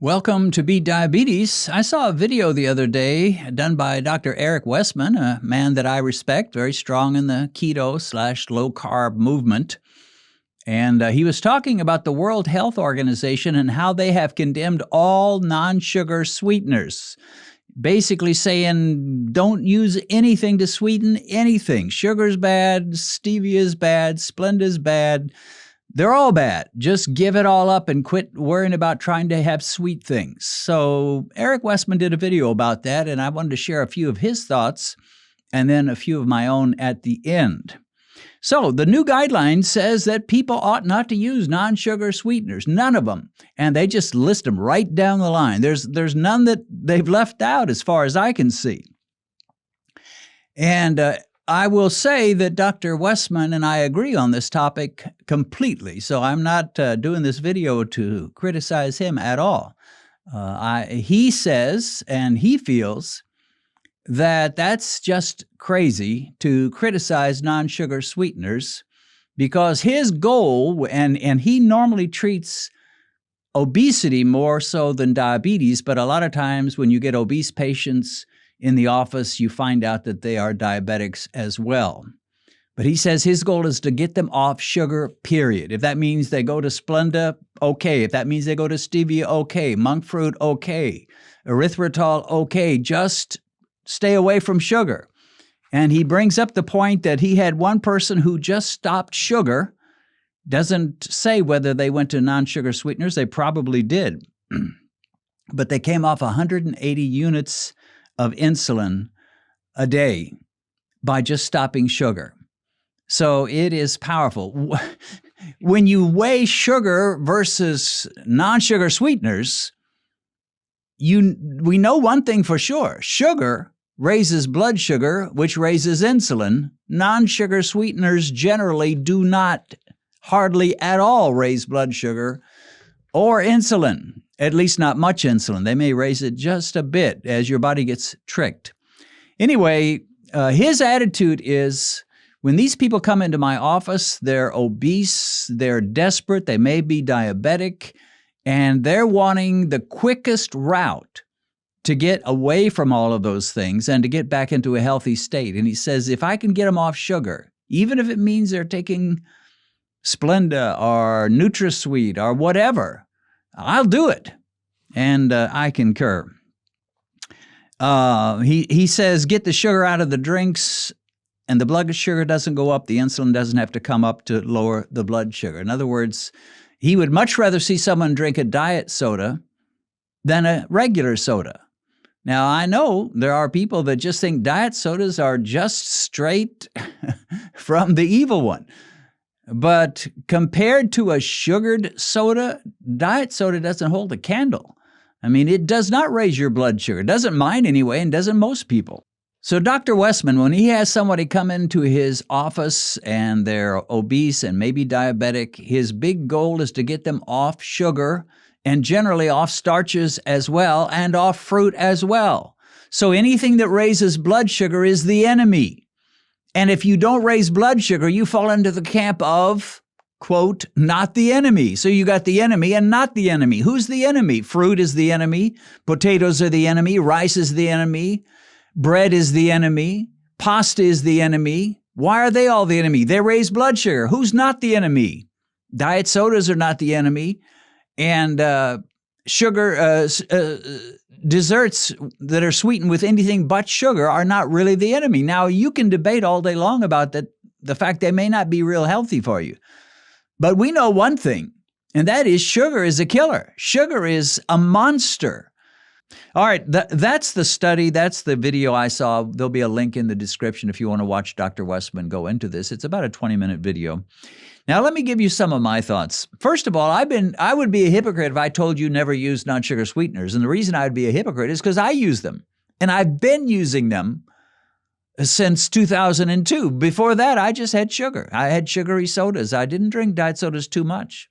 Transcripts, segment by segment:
Welcome to Beat Diabetes. I saw a video the other day done by Dr. Eric Westman, a man that I respect, very strong in the keto/low carb movement. And he was talking about the World Health Organization and how they have condemned all non-sugar sweeteners, basically saying don't use anything to sweeten anything. Sugar's bad, stevia is bad, Splenda's bad. They're all bad. Just give it all up and quit worrying about trying to have sweet things. So Eric Westman did a video about that, and I wanted to share a few of his thoughts and then a few of my own at the end. So the new guideline says that people ought not to use non-sugar sweeteners, none of them. And they just list them right down the line. There's none that they've left out as far as I can see. And I will say that Dr. Westman and I agree on this topic completely, so I'm not doing this video to criticize him at all. He says and he feels that that's just crazy to criticize non-sugar sweeteners because his goal, and he normally treats obesity more so than diabetes, but a lot of times when you get obese patients in the office, you find out that they are diabetics as well. But he says his goal is to get them off sugar, period. If that means they go to Splenda, okay. If that means they go to Stevia, okay. Monk fruit, okay. Erythritol, okay. Just stay away from sugar. And he brings up the point that he had one person who just stopped sugar. Doesn't say whether they went to non-sugar sweeteners. They probably did. But they came off 180 units of insulin a day by just stopping sugar. So it is powerful. When you weigh sugar versus non-sugar sweeteners, we know one thing for sure. Sugar raises blood sugar, which raises insulin. Non-sugar sweeteners generally do not hardly at all raise blood sugar or insulin. At least not much insulin. They may raise it just a bit as your body gets tricked. Anyway, his attitude is when these people come into my office, they're obese, they're desperate, they may be diabetic, and they're wanting the quickest route to get away from all of those things and to get back into a healthy state. And he says, if I can get them off sugar, even if it means they're taking Splenda or NutraSweet or whatever, I'll do it. And I concur. He says, get the sugar out of the drinks and the blood sugar doesn't go up. The insulin doesn't have to come up to lower the blood sugar. In other words, he would much rather see someone drink a diet soda than a regular soda. Now, I know there are people that just think diet sodas are just straight from the evil one. But compared to a sugared soda, diet soda doesn't hold a candle. I mean, it does not raise your blood sugar. It doesn't mine anyway, and doesn't most people. So Dr. Westman, when he has somebody come into his office and they're obese and maybe diabetic, his big goal is to get them off sugar and generally off starches as well and off fruit as well. So anything that raises blood sugar is the enemy. And if you don't raise blood sugar, you fall into the camp of, quote, not the enemy. So you got the enemy and not the enemy. Who's the enemy? Fruit is the enemy. Potatoes are the enemy. Rice is the enemy. Bread is the enemy. Pasta is the enemy. Why are they all the enemy? They raise blood sugar. Who's not the enemy? Diet sodas are not the enemy. And desserts that are sweetened with anything but sugar are not really the enemy. Now, you can debate all day long about the fact they may not be real healthy for you. But we know one thing, and that is sugar is a killer. Sugar is a monster. All right, that's the study. That's the video I saw. There'll be a link in the description if you want to watch Dr. Westman go into this. It's about a 20-minute video. Now, let me give you some of my thoughts. First of all, I would be a hypocrite if I told you never use non-sugar sweeteners. And the reason I would be a hypocrite is because I use them. And I've been using them since 2002. Before that, I just had sugar. I had sugary sodas. I didn't drink diet sodas too much.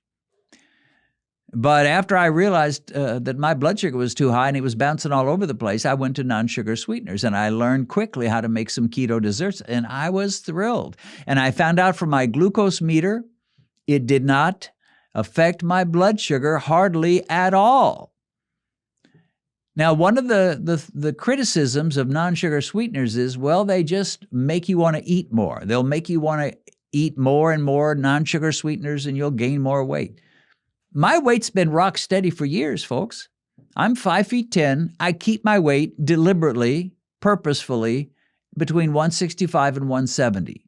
But after I realized that my blood sugar was too high and it was bouncing all over the place, I went to non-sugar sweeteners, and I learned quickly how to make some keto desserts, and I was thrilled. And I found out from my glucose meter, it did not affect my blood sugar hardly at all. Now, one of the criticisms of non-sugar sweeteners is, well, they just make you want to eat more. They'll make you want to eat more and more non-sugar sweeteners and you'll gain more weight. My weight's been rock steady for years, folks. I'm 5'10". I keep my weight deliberately, purposefully, between 165 and 170.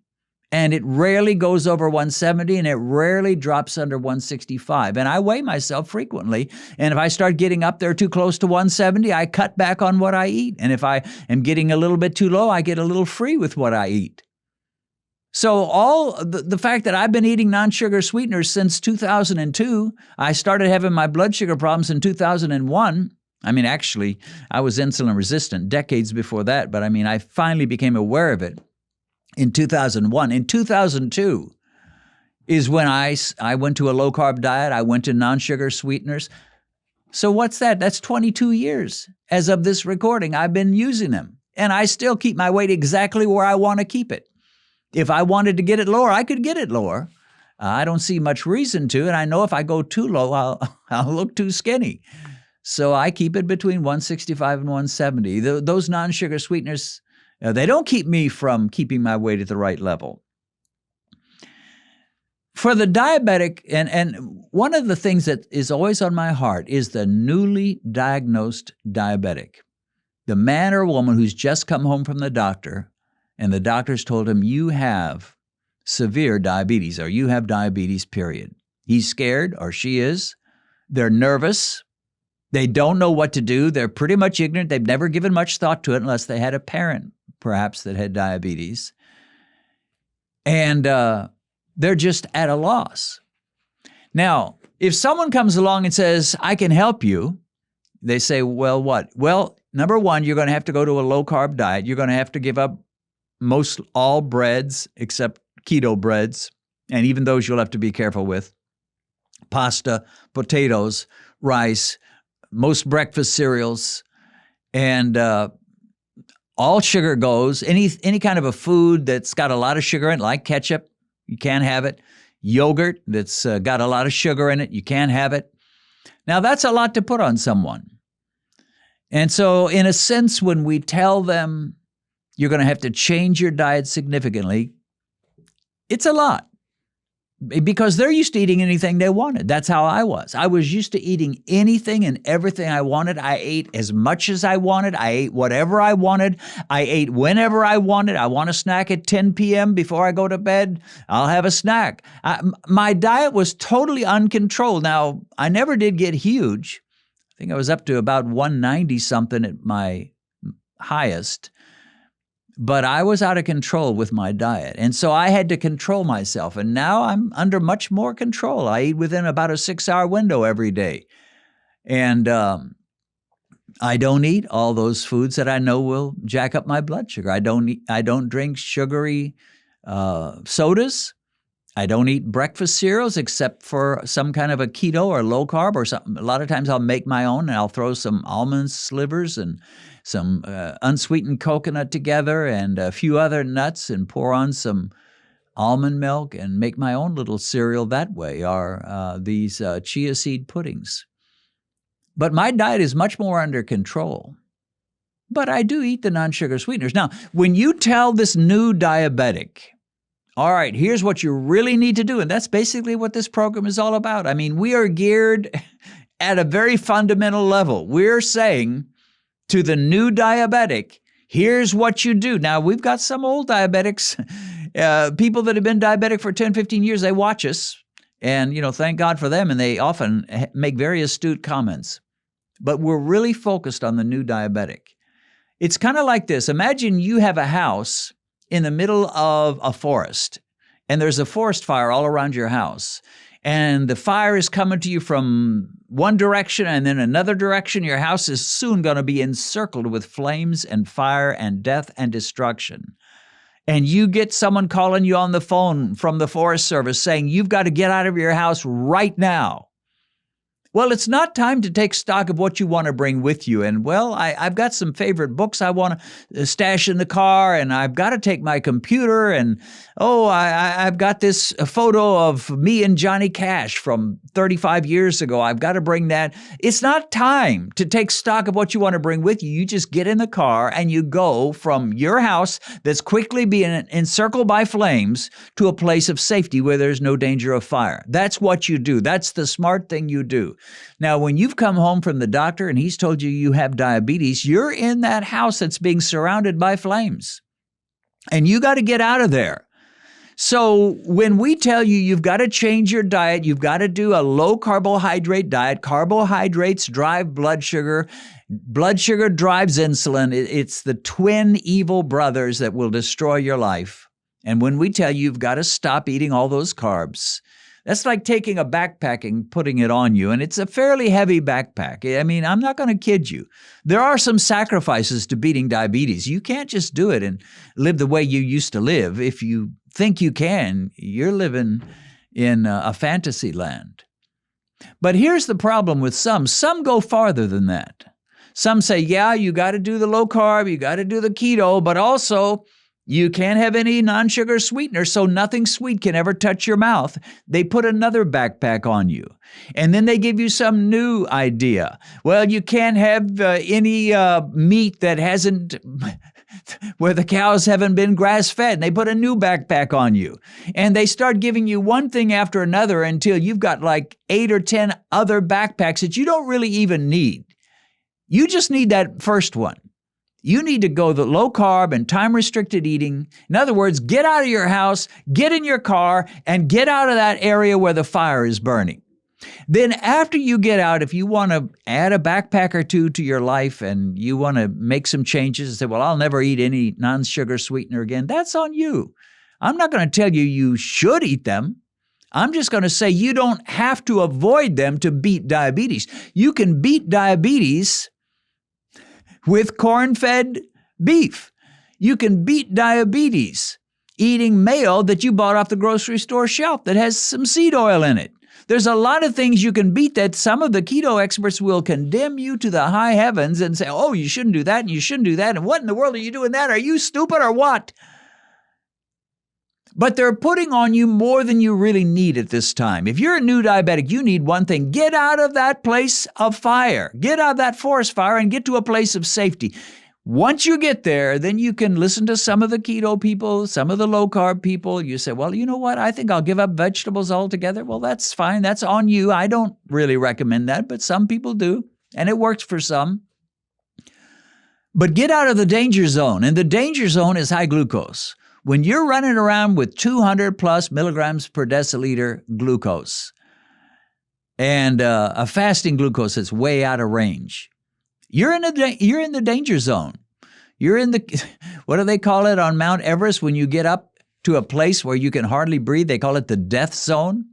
And it rarely goes over 170 and it rarely drops under 165. And I weigh myself frequently. And if I start getting up there too close to 170, I cut back on what I eat. And if I am getting a little bit too low, I get a little free with what I eat. So all the fact that I've been eating non-sugar sweeteners since 2002, I started having my blood sugar problems in 2001. I mean, actually, I was insulin resistant decades before that, but I mean, I finally became aware of it in 2001. In 2002 is when I went to a low-carb diet. I went to non-sugar sweeteners. So what's that? That's 22 years. As of this recording, I've been using them, and I still keep my weight exactly where I want to keep it. If I wanted to get it lower, I could get it lower. I don't see much reason to, and I know if I go too low, I'll look too skinny. So I keep it between 165 and 170. Those non-sugar sweeteners, they don't keep me from keeping my weight at the right level. For the diabetic, and one of the things that is always on my heart is the newly diagnosed diabetic. The man or woman who's just come home from the doctor, and the doctor's told him, you have severe diabetes, or you have diabetes, period. He's scared, or she is. They're nervous. They don't know what to do. They're pretty much ignorant. They've never given much thought to it unless they had a parent, perhaps, that had diabetes. And they're just at a loss. Now, if someone comes along and says, I can help you, they say, well, what? Well, number one, you're going to have to go to a low-carb diet. You're going to have to give up most all breads except keto breads, and even those you'll have to be careful with. Pasta, potatoes, rice, most breakfast cereals, and all sugar goes. Any kind of a food that's got a lot of sugar in it, like ketchup, you can't have it. Yogurt that's got a lot of sugar in it, you can't have it. Now, that's a lot to put on someone. And so, in a sense, when we tell them, you're going to have to change your diet significantly, it's a lot. Because they're used to eating anything they wanted. That's how I was. I was used to eating anything and everything I wanted. I ate as much as I wanted. I ate whatever I wanted. I ate whenever I wanted. I want a snack at 10 p.m. before I go to bed, I'll have a snack. My diet was totally uncontrolled. Now, I never did get huge. I think I was up to about 190 something at my highest. But I was out of control with my diet. And so I had to control myself. And now I'm under much more control. I eat within about a 6-hour window every day. And I don't eat all those foods that I know will jack up my blood sugar. I don't drink sugary sodas. I don't eat breakfast cereals except for some kind of a keto or low carb or something. A lot of times I'll make my own and I'll throw some almond slivers and some unsweetened coconut together and a few other nuts and pour on some almond milk and make my own little cereal that way, or these chia seed puddings. But my diet is much more under control. But I do eat the non-sugar sweeteners. Now, when you tell this new diabetic, all right, here's what you really need to do, and that's basically what this program is all about. I mean, we are geared at a very fundamental level. We're saying to the new diabetic, here's what you do. Now, we've got some old diabetics, people that have been diabetic for 10, 15 years, they watch us, and, thank God for them, and they often make very astute comments. But we're really focused on the new diabetic. It's kind of like this. Imagine you have a house in the middle of a forest, and there's a forest fire all around your house, and the fire is coming to you from one direction and then another direction. Your house is soon going to be encircled with flames and fire and death and destruction. And you get someone calling you on the phone from the Forest Service saying, you've got to get out of your house right now. Well, it's not time to take stock of what you want to bring with you. And well, I've got some favorite books I want to stash in the car, and I've got to take my computer. And I've got this photo of me and Johnny Cash from 35 years ago. I've got to bring that. It's not time to take stock of what you want to bring with you. You just get in the car and you go from your house that's quickly being encircled by flames to a place of safety where there's no danger of fire. That's what you do. That's the smart thing you do. Now, when you've come home from the doctor and he's told you you have diabetes, you're in that house that's being surrounded by flames. And you got to get out of there. So when we tell you you've got to change your diet, you've got to do a low carbohydrate diet. Carbohydrates drive blood sugar. Blood sugar drives insulin. It's the twin evil brothers that will destroy your life. And when we tell you you've got to stop eating all those carbs, that's like taking a backpack and putting it on you. And it's a fairly heavy backpack. I mean, I'm not going to kid you. There are some sacrifices to beating diabetes. You can't just do it and live the way you used to live. If you think you can, you're living in a fantasy land. But here's the problem with some. Some go farther than that. Some say, yeah, you got to do the low carb, you got to do the keto, but also you can't have any non-sugar sweeteners, so nothing sweet can ever touch your mouth. They put another backpack on you. And then they give you some new idea. Well, you can't have any meat that hasn't, where the cows haven't been grass-fed. And they put a new backpack on you. And they start giving you one thing after another until you've got like 8 or 10 other backpacks that you don't really even need. You just need that first one. You need to go the low carb and time restricted eating. In other words, get out of your house, get in your car, and get out of that area where the fire is burning. Then after you get out, if you want to add a backpack or two to your life and you want to make some changes and say, well, I'll never eat any non-sugar sweetener again, that's on you. I'm not going to tell you you should eat them. I'm just going to say you don't have to avoid them to beat diabetes. You can beat diabetes with corn-fed beef. You can beat diabetes eating mayo that you bought off the grocery store shelf that has some seed oil in it. There's a lot of things you can beat that some of the keto experts will condemn you to the high heavens and say, oh, you shouldn't do that and you shouldn't do that. And what in the world are you doing that? Are you stupid or what? But they're putting on you more than you really need at this time. If you're a new diabetic, you need one thing. Get out of that place of fire. Get out of that forest fire and get to a place of safety. Once you get there, then you can listen to some of the keto people, some of the low-carb people. You say, well, you know what? I think I'll give up vegetables altogether. Well, that's fine. That's on you. I don't really recommend that, but some people do, and it works for some. But get out of the danger zone, and the danger zone is high glucose. When you're running around with 200 plus milligrams per deciliter glucose and a fasting glucose that's way out of range, you're in the danger zone. You're in the, what do they call it on Mount Everest when you get up to a place where you can hardly breathe? They call it the death zone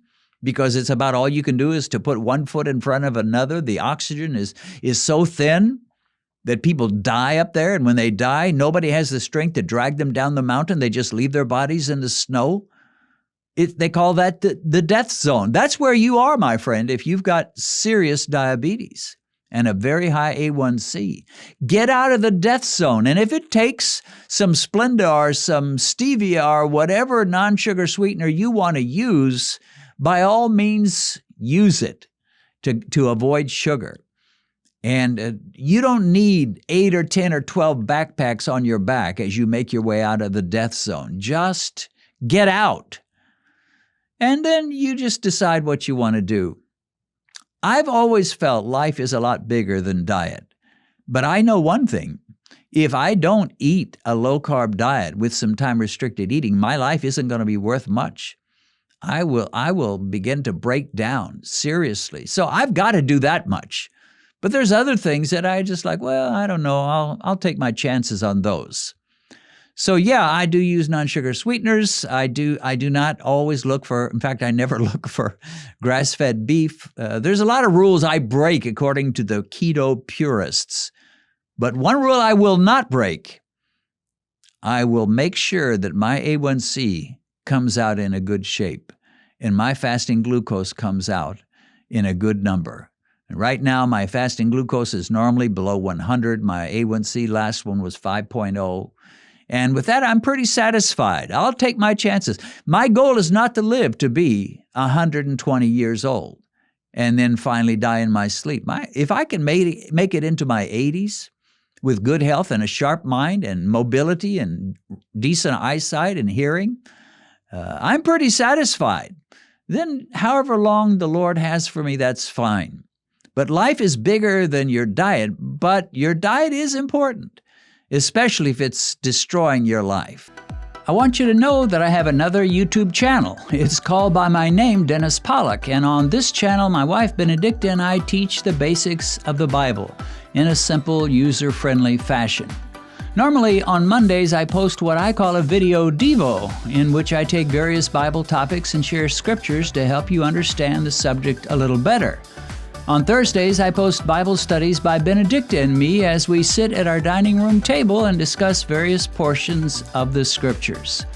because it's about all you can do is to put one foot in front of another. The oxygen is so thin that people die up there, and when they die, nobody has the strength to drag them down the mountain. They just leave their bodies in the snow. They call that the death zone. That's where you are, my friend, if you've got serious diabetes and a very high A1C. Get out of the death zone, and if it takes some Splenda or some Stevia or whatever non-sugar sweetener you want to use, by all means, use it to avoid sugar. And you don't need 8 or 10 or 12 backpacks on your back as you make your way out of the death zone. Just get out. And then you just decide what you want to do. I've always felt life is a lot bigger than diet. But I know one thing. If I don't eat a low-carb diet with some time-restricted eating, my life isn't going to be worth much. I will begin to break down seriously. So I've got to do that much. But there's other things that I just like, well, I don't know. I'll take my chances on those. So yeah, I do use non-sugar sweeteners. I do not always look for, in fact, I never look for grass-fed beef. There's a lot of rules I break according to the keto purists. But one rule I will not break, I will make sure that my A1C comes out in a good shape and my fasting glucose comes out in a good number. Right now, my fasting glucose is normally below 100. My A1C last one was 5.0. And with that, I'm pretty satisfied. I'll take my chances. My goal is not to live to be 120 years old and then finally die in my sleep. If I can make it into my 80s with good health and a sharp mind and mobility and decent eyesight and hearing, I'm pretty satisfied. Then however long the Lord has for me, that's fine. But life is bigger than your diet, but your diet is important, especially if it's destroying your life. I want you to know that I have another YouTube channel. It's called by my name, Dennis Pollock, and on this channel, my wife Benedicta and I teach the basics of the Bible in a simple, user-friendly fashion. Normally, on Mondays, I post what I call a video devo, in which I take various Bible topics and share scriptures to help you understand the subject a little better. On Thursdays, I post Bible studies by Benedicta and me as we sit at our dining room table and discuss various portions of the Scriptures.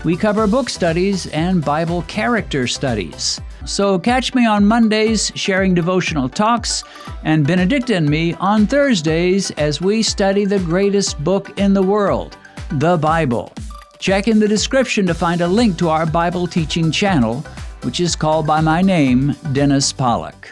We cover book studies and Bible character studies. So catch me on Mondays sharing devotional talks, and Benedicta and me on Thursdays as we study the greatest book in the world, the Bible. Check in the description to find a link to our Bible teaching channel, which is called by my name, Dennis Pollock.